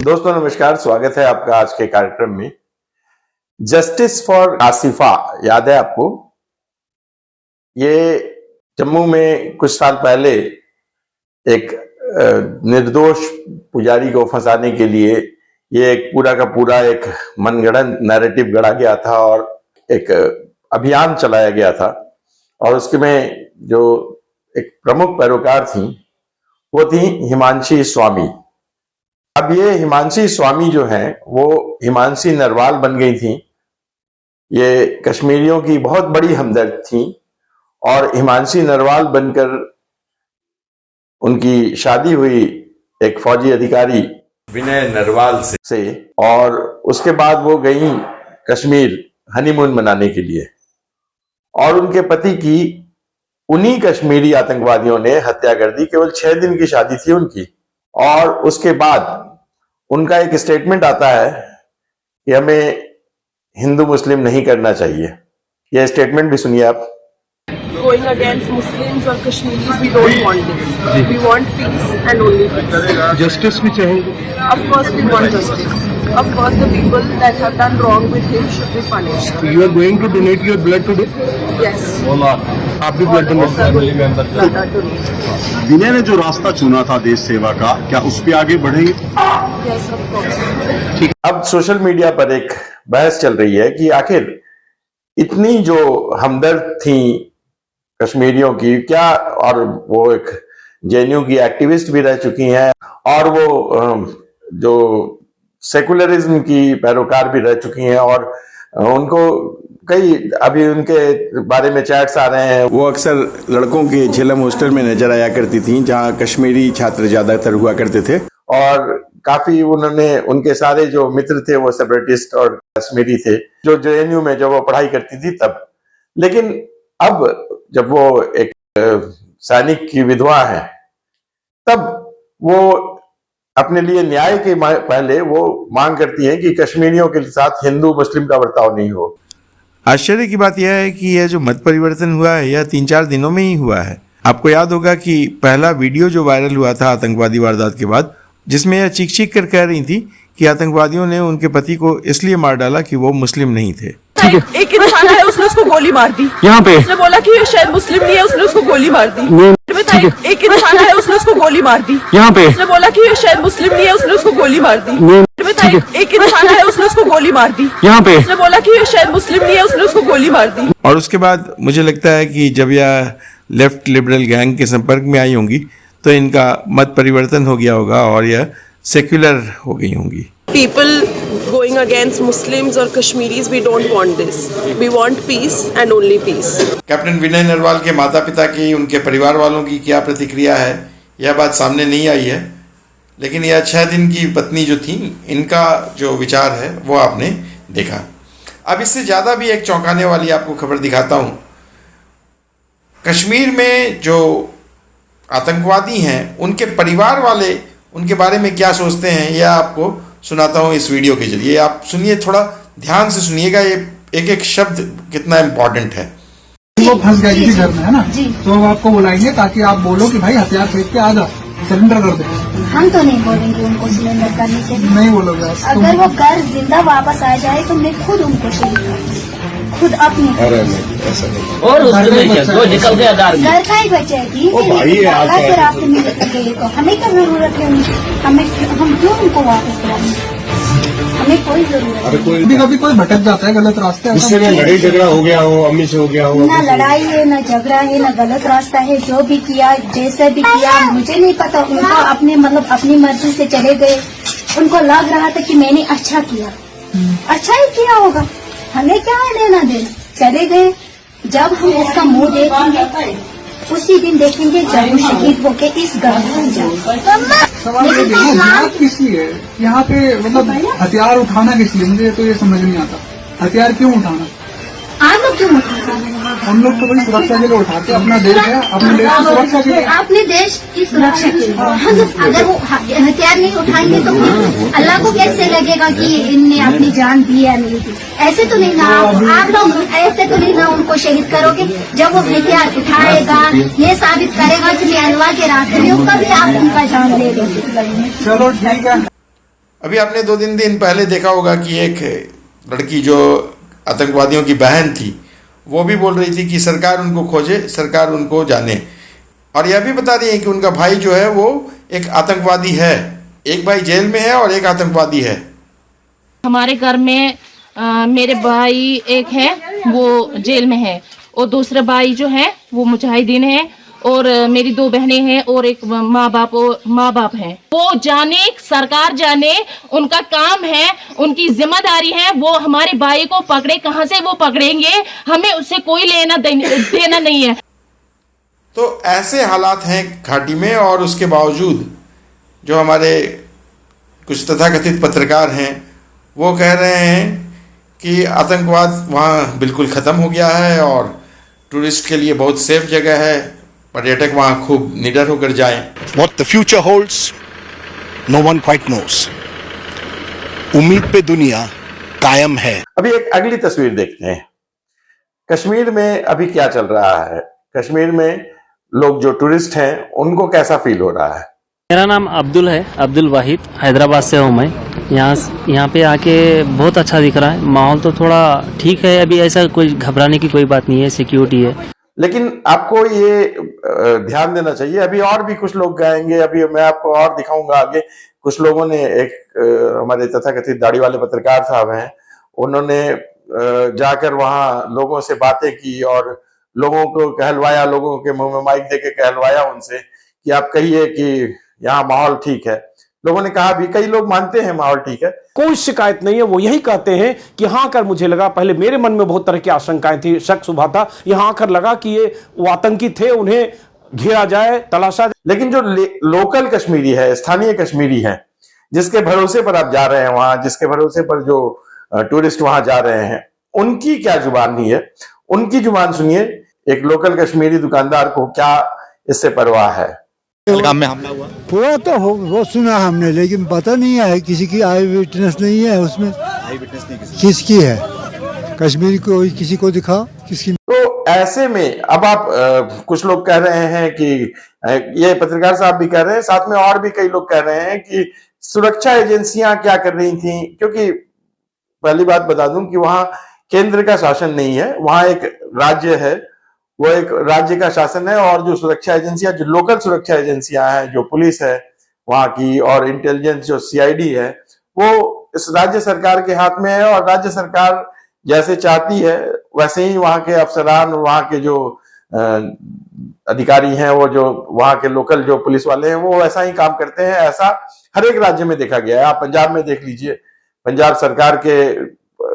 दोस्तों नमस्कार, स्वागत है आपका आज के कार्यक्रम में। जस्टिस फॉर आसिफा याद है आपको? ये जम्मू में कुछ साल पहले एक निर्दोष पुजारी को फंसाने के लिए ये एक पूरा का पूरा एक मनगढ़ंत नैरेटिव गढ़ा गया था और एक अभियान चलाया गया था। और उसके में जो एक प्रमुख पैरोकार थी वो थी हिमांशी स्वामी। अब ये हिमांशी स्वामी जो है वो हिमांशी नरवाल बन गई थी। ये कश्मीरियों की बहुत बड़ी हमदर्द थी और हिमांशी नरवाल बनकर उनकी शादी हुई एक फौजी अधिकारी विनय नरवाल से और उसके बाद वो गई कश्मीर हनीमून मनाने के लिए और उनके पति की उन्हीं कश्मीरी आतंकवादियों ने हत्या कर दी। केवल 6 दिन की शादी थी उनकी और उसके बाद उनका एक स्टेटमेंट आता है कि हमें हिंदू मुस्लिम नहीं करना चाहिए। यह स्टेटमेंट भी सुनिए आप। Going against Muslims or Kashmiris, we don't want this. We want peace and only peace. Justice भी चाहिए? Of course we want justice. Of course the people that have done wrong with him should be punished. You are going to donate your blood today? Yes. आप भी blood donate? विनय ने जो रास्ता चुना था देश सेवा का, क्या उस पर आगे बढ़ेंगे? Yes, of course. अब सोशल मीडिया पर एक बहस चल रही है कि आखिर इतनी जो हमदर्द थी कश्मीरियों की क्या, और वो एक जेएनयू की एक्टिविस्ट भी रह चुकी हैं और वो जो सेकुलरिज्म की पैरोकार भी रह चुकी हैं और उनको कई अभी उनके बारे में चैट्स आ रहे हैं। वो अक्सर लड़कों के झेलम हॉस्टल में नजर आया करती थी जहां कश्मीरी छात्र ज्यादातर हुआ करते थे और काफी उन्होंने उनके सारे जो मित्र थे वो सेपरेटिस्ट और कश्मीरी थे जो जेएनयू में जब वो पढ़ाई करती थी तब। लेकिन अब जब वो एक सैनिक की विधवा है तब वो अपने लिए न्याय के पहले वो मांग करती है कि कश्मीरियों के साथ हिंदू मुस्लिम का बर्ताव नहीं हो। आश्चर्य की बात यह है कि यह जो मत परिवर्तन हुआ है यह 3-4 दिनों में ही हुआ है। आपको याद होगा कि पहला वीडियो जो वायरल हुआ था आतंकवादी वारदात के बाद, जिसमें यह चीख चीख कर कह रही थी कि आतंकवादियों ने उनके पति को इसलिए मार डाला कि वो मुस्लिम नहीं थे। एक इंसान है, उसने उसको गोली मार दी। यहाँ पे उसने बोला कि ये शायद मुस्लिम नहीं है, उसने उसको गोली मार दी। एक इंसान है, उसने उसको गोली मार दी। यहाँ पे उसने बोला कि ये शायद मुस्लिम नहीं है, उसने उसको गोली मार दी। एक इंसान है, उसने उसको गोली मार दी। यहाँ पे उसने बोला कि ये शायद मुस्लिम नहीं है, उसने उसको गोली मार दी। और उसके बाद मुझे लगता है कि जब यह लेफ्ट लिबरल गैंग के संपर्क में आई होंगी तो इनका मत परिवर्तन हो गया होगा और यह सेक्युलर हो गई होंगी। People going against Muslims or Kashmiris, we don't want this. We want peace and only peace. Captain Vinay Narwal के माता पिता की, उनके परिवार वालों की क्या प्रतिक्रिया है यह बात सामने नहीं आई है, लेकिन यह 6 दिन की पत्नी जो थी इनका जो विचार है वो आपने देखा। अब इससे ज़्यादा भी एक चौंकाने वाली आपको खबर दिखाता हूँ। कश्मीर में जो आतंकवादी हैं उनके परिवार वाले उनके बारे में क्या सोचते हैं यह आपको सुनाता हूँ इस वीडियो के जरिए। आप सुनिए, थोड़ा ध्यान से सुनिएगा, ये एक एक शब्द कितना इम्पोर्टेंट है। वो फंस गए किसी घर में, है ना? तो हम आपको बुलाएंगे ताकि आप बोलो कि भाई हथियार फेंक के आ जाओ, सरेंडर कर दे। हम तो नहीं बोलेंगे उनको सरेंडर करने से। नहीं बोलोगे? अगर वो घर जिंदा वापस आ जाए तो मैं खुद उनको शहीद करूँगी, खुद अपनी। और उसमें निकल गया घर का ही बच्चा है कि रास्ते में निकल गए तो हमें क्या जरूरत है उनकी? हम क्यों उनको वापस बुलाएंगे? हमें कोई जरूरत नहीं। कभी कोई भटक जाता है गलत रास्ते, इससे ना लड़ाई झगड़ा हो गया हो, अम्मी से हो गया हो। ना लड़ाई है, ना झगड़ा है, ना गलत रास्ता है। जो भी किया, जैसे भी किया, मुझे नहीं पता। उनको अपने अपनी मर्जी से चले गए। उनको लग रहा था कि मैंने अच्छा किया, अच्छा ही किया होगा, हमें क्या लेना देना। चले गए। जब हम उसका मुंह देखेंगे उसी दिन देखेंगे जब वो शहीद होके इस घर में जाए। यहाँ किस लिए यहाँ पे हथियार उठाना किस लिए? मुझे तो ये समझ नहीं आता, हथियार क्यों उठाना? आप लोग क्यों उठाते हैं? हम लोग तो बड़ी सुरक्षा के लिए उठाते हैं, अपना देश है, अपने देश की सुरक्षा के लिए। अपने देश की सुरक्षा के लिए। अगर वो हथियार नहीं उठाएंगे तो अल्लाह को कैसे लगेगा कि इनने अपनी जान दी या नहीं दी? ऐसे तो नहीं ना आप लोग, ऐसे तो नहीं ना उनको शहीद करोगे। जब वो हथियार उठाएगा, ये साबित करेगा कि मैं अल्लाह के रास्ते में हूँ, कभी आप उनका जान ले लोगे। चलो ठीक है। अभी आपने 2-3 दिन पहले देखा होगा कि एक लड़की जो आतंकवादियों की बहन थी वो भी बोल रही थी कि सरकार उनको खोजे, सरकार उनको जाने, और यह भी बता रही है कि उनका भाई जो है वो एक आतंकवादी है। एक भाई जेल में है और एक आतंकवादी है। हमारे घर में मेरे भाई एक है वो जेल में है और दूसरा भाई जो है वो मुजाहिदीन है और मेरी 2 बहनें हैं और एक माँ बाप हैं। वो जाने, सरकार जाने, उनका काम है, उनकी जिम्मेदारी है। वो हमारे भाई को पकड़े, कहाँ से वो पकड़ेंगे, हमें उससे कोई लेना देना नहीं है। तो ऐसे हालात हैं घाटी में, और उसके बावजूद जो हमारे कुछ तथाकथित पत्रकार हैं वो कह रहे हैं कि आतंकवाद वहाँ बिल्कुल ख़त्म हो गया है और टूरिस्ट के लिए बहुत सेफ जगह है, पर्यटक वहाँ खूब निडर होकर जाएं। What the future holds, no one quite knows. उम्मीद पे दुनिया कायम है। अभी एक अगली तस्वीर देखते हैं। कश्मीर में अभी क्या चल रहा है, कश्मीर में लोग जो टूरिस्ट हैं उनको कैसा फील हो रहा है। मेरा नाम अब्दुल है, अब्दुल वाहिद, हैदराबाद से हूँ मैं। यहाँ पे आके बहुत अच्छा दिख रहा है, माहौल तो थोड़ा ठीक है, अभी ऐसा कोई घबराने की कोई बात नहीं है, सिक्योरिटी है। लेकिन आपको ये ध्यान देना चाहिए, अभी और भी कुछ लोग गाएंगे, अभी मैं आपको और दिखाऊंगा आगे। कुछ लोगों ने हमारे तथाकथित दाढ़ी वाले पत्रकार साहब हैं, उन्होंने जाकर वहां लोगों से बातें की और लोगों को कहलवाया, लोगों के मुंह में माइक देके कहलवाया उनसे कि आप कहिए कि यहाँ माहौल ठीक है। लोगों ने कहा भी, कई लोग मानते हैं माहौल ठीक है, कोई शिकायत नहीं है। वो यही कहते हैं कि यहाँ आकर मुझे लगा, पहले मेरे मन में बहुत तरह की आशंकाएं थी, शक सुबह था, यहाँ आकर लगा कि ये वो आतंकी थे, उन्हें घेरा जाए, तलाशा जाए। लेकिन जो लोकल कश्मीरी है, स्थानीय कश्मीरी है, जिसके भरोसे पर आप जा रहे हैं वहां, जिसके भरोसे पर जो टूरिस्ट वहां जा रहे हैं, उनकी क्या जुबान नहीं है, उनकी जुबान सुनिए। एक लोकल कश्मीरी दुकानदार को क्या इससे परवाह है। पहलगाम में हमला हुआ तो वो सुना हमने, लेकिन पता नहीं है, किसी की आई विटनेस नहीं है उसमें। आई विटनेस नहीं किसकी है, कश्मीरी को किसी को दिखा, किसकी। तो ऐसे में अब आप कुछ लोग कह रहे हैं कि ये पत्रकार साहब भी कह रहे हैं, साथ में और भी कई लोग कह रहे हैं कि सुरक्षा एजेंसियां क्या कर रही थी, क्योंकि पहली बात बता दूं कि वहां केंद्र का शासन नहीं है, वहां एक राज्य है, वो एक राज्य का शासन है, और जो सुरक्षा एजेंसियां, जो लोकल सुरक्षा एजेंसियां हैं, जो पुलिस है वहां की और इंटेलिजेंस जो सीआईडी है, वो इस राज्य सरकार के हाथ में है। और राज्य सरकार जैसे चाहती है वैसे ही वहां के अफसरान, वहां के जो अधिकारी हैं, वो जो वहां के लोकल जो पुलिस वाले हैं, वो वैसा ही काम करते हैं। ऐसा हर एक राज्य में देखा गया है। आप पंजाब में देख लीजिए, पंजाब सरकार के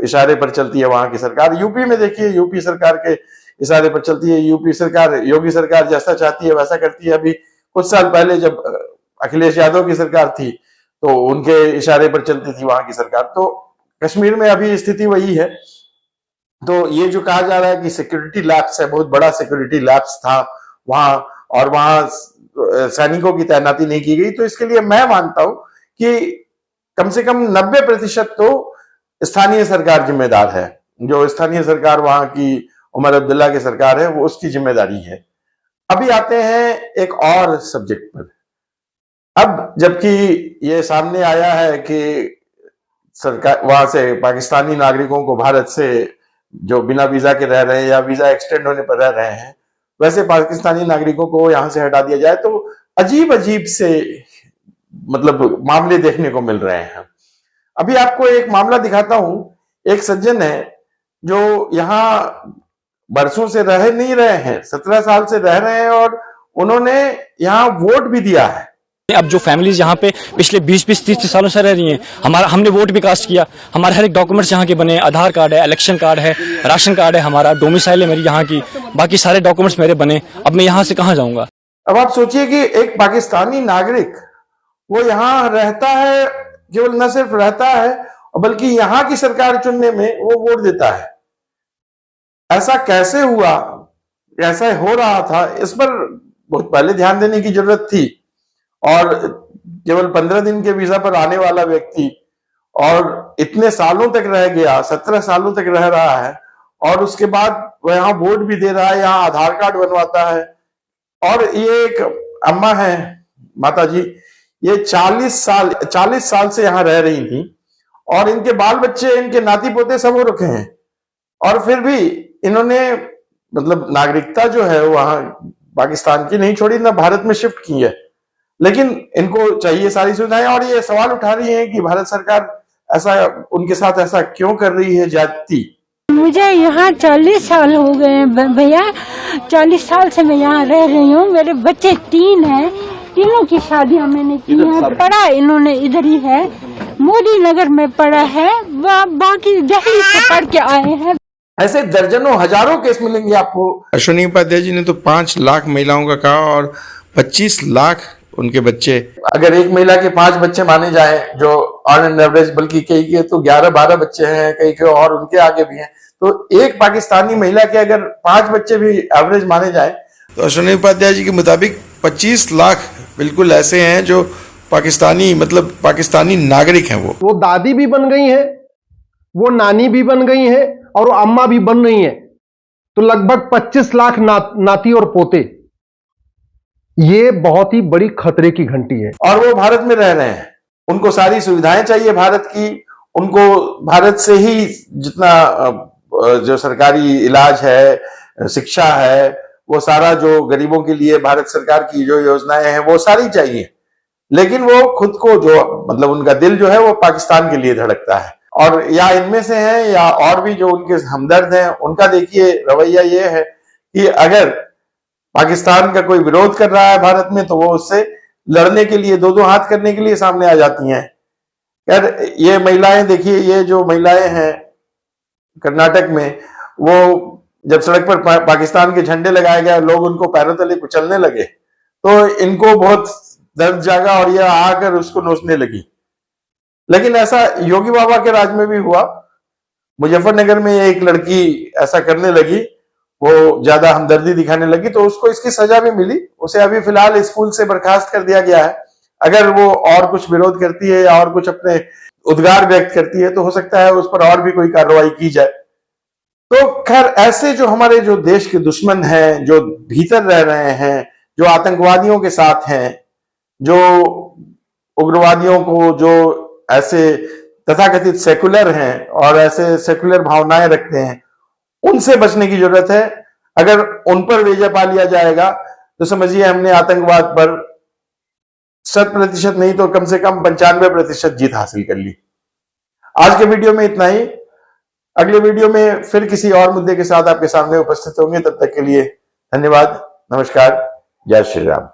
इशारे पर चलती है वहां की सरकार। यूपी में देखिए, यूपी सरकार के इशारे पर चलती है। यूपी सरकार, योगी सरकार जैसा चाहती है वैसा करती है। अभी कुछ साल पहले जब अखिलेश यादव की सरकार थी तो उनके इशारे पर चलती थी वहां की सरकार। तो कश्मीर में अभी स्थिति वही है। तो ये जो कहा जा रहा है कि सिक्योरिटी लैप्स है, बहुत बड़ा सिक्योरिटी लैप्स था वहां और वहां सैनिकों की तैनाती नहीं की गई, तो इसके लिए मैं मानता हूं कि कम से कम 90% तो स्थानीय सरकार जिम्मेदार है। जो स्थानीय सरकार वहां की उमर अब्दुल्ला की सरकार है, वो उसकी जिम्मेदारी है। अभी आते हैं एक और सब्जेक्ट पर। अब जबकि ये सामने आया है कि सरकार वहां से पाकिस्तानी नागरिकों को भारत से जो बिना वीजा के रह रहे हैं या वीजा एक्सटेंड होने पर रह रहे हैं, वैसे पाकिस्तानी नागरिकों को यहां से हटा दिया जाए, तो अजीब अजीब से मतलब मामले देखने को मिल रहे हैं। अभी आपको एक मामला दिखाता हूं। एक सज्जन है जो यहाँ बरसों से रह नहीं रहे हैं, 17 साल से रह रहे हैं और उन्होंने यहाँ वोट भी दिया है। अब जो फैमिलीज यहाँ पे पिछले 20-30 सालों से रह रही हैं, हमने वोट भी कास्ट किया, हमारे हर एक डॉक्यूमेंट्स यहाँ के बने, आधार कार्ड है, इलेक्शन कार्ड है, राशन कार्ड है, हमारा डोमिसाइल है मेरी यहाँ की, बाकी सारे डॉक्यूमेंट्स मेरे बने। अब मैं यहाँ से कहाँ जाऊंगा। अब आप सोचिए कि एक पाकिस्तानी नागरिक वो यहाँ रहता है, केवल न सिर्फ रहता है बल्कि यहाँ की सरकार चुनने में वो वोट देता है। ऐसा कैसे हुआ, ऐसा हो रहा था, इस पर बहुत पहले ध्यान देने की जरूरत थी। और केवल 15 दिन के वीजा पर आने वाला व्यक्ति और इतने सालों तक रह गया, 17 सालों तक रह रहा है, और उसके बाद वह यहाँ वोट भी दे रहा है, यहाँ आधार कार्ड बनवाता है। और ये एक अम्मा है, माता जी, ये 40 साल से यहाँ रह रही थी और इनके बाल बच्चे, इनके नाती पोते सब हो रखे हैं, और फिर भी इन्होंने मतलब नागरिकता जो है वहां पाकिस्तान की नहीं छोड़ी, ना भारत में शिफ्ट की है, लेकिन इनको चाहिए सारी सुविधाएं। और ये सवाल उठा रही है कि भारत सरकार ऐसा उनके साथ ऐसा क्यों कर रही है ज्यादती। मुझे यहाँ 40 साल हो गए हैं भैया, 40 साल से मैं यहाँ रह रही हूँ। मेरे बच्चे 3 हैं, तीनों की शादियाँ मैंने की हैं। पढ़ा इन्होंने इधर ही है, मोदी नगर में पढ़ा है, बाकी दिल्ली से पढ़ के आए हैं। ऐसे दर्जनों हजारों केस मिलेंगे आपको। अश्विनी उपाध्याय जी ने तो 5 लाख महिलाओं का कहा और 25 लाख उनके बच्चे। अगर एक महिला के 5 बच्चे माने जाएं, जो ऑन एन एवरेज, बल्कि कई के तो 11-12 बच्चे हैं, कई के और उनके आगे भी हैं, तो एक पाकिस्तानी महिला के अगर 5 बच्चे भी एवरेज माने जाएं, तो अश्विनी उपाध्याय जी के मुताबिक 25 लाख बिल्कुल ऐसे हैं जो पाकिस्तानी, मतलब पाकिस्तानी नागरिक हैं। वो दादी भी बन गई हैं, वो नानी भी बन गई हैं और वो अम्मा भी बन रही हैं, तो लगभग 25 लाख नाती और पोते। ये बहुत ही बड़ी खतरे की घंटी है। और वो भारत में रह रहे हैं, उनको सारी सुविधाएं चाहिए भारत की, उनको भारत से ही जितना जो सरकारी इलाज है, शिक्षा है, वो सारा जो गरीबों के लिए भारत सरकार की जो योजनाएं हैं वो सारी चाहिए, लेकिन वो खुद को जो मतलब उनका दिल जो है वो पाकिस्तान के लिए धड़कता है। और या इनमें से हैं या और भी जो उनके हमदर्द हैं, उनका देखिए रवैया ये है कि अगर पाकिस्तान का कोई विरोध कर रहा है भारत में, तो वो उससे लड़ने के लिए, 2-2 हाथ करने के लिए सामने आ जाती हैं। यार ये महिलाएं देखिए, ये जो महिलाएं हैं कर्नाटक में, वो जब सड़क पर पाकिस्तान के झंडे लगाए गए, लोग उनको पैरों तले कुचलने लगे, तो इनको बहुत दर्द जागा और ये आकर उसको नोचने लगी। लेकिन ऐसा योगी बाबा के राज में भी हुआ। मुजफ्फरनगर में एक लड़की ऐसा करने लगी, वो ज्यादा हमदर्दी दिखाने लगी, तो उसको इसकी सजा भी मिली। उसे अभी फिलहाल स्कूल से बर्खास्त कर दिया गया है। अगर वो और कुछ विरोध करती है या और कुछ अपने उद्गार व्यक्त करती है, तो हो सकता है उस पर और भी कोई कार्रवाई की जाए। तो खैर, ऐसे जो हमारे जो देश के दुश्मन हैं, जो भीतर रह रहे हैं, जो आतंकवादियों के साथ हैं, जो उग्रवादियों को, जो ऐसे तथाकथित सेकुलर हैं और ऐसे सेकुलर भावनाएं रखते हैं, उनसे बचने की जरूरत है। अगर उन पर वेजा पा लिया जाएगा तो समझिए हमने आतंकवाद पर 100% नहीं तो कम से कम 95% जीत हासिल कर ली। आज के वीडियो में इतना ही। अगले वीडियो में फिर किसी और मुद्दे के साथ आपके सामने उपस्थित होंगे। तब तक के लिए धन्यवाद, नमस्कार, जय श्री राम।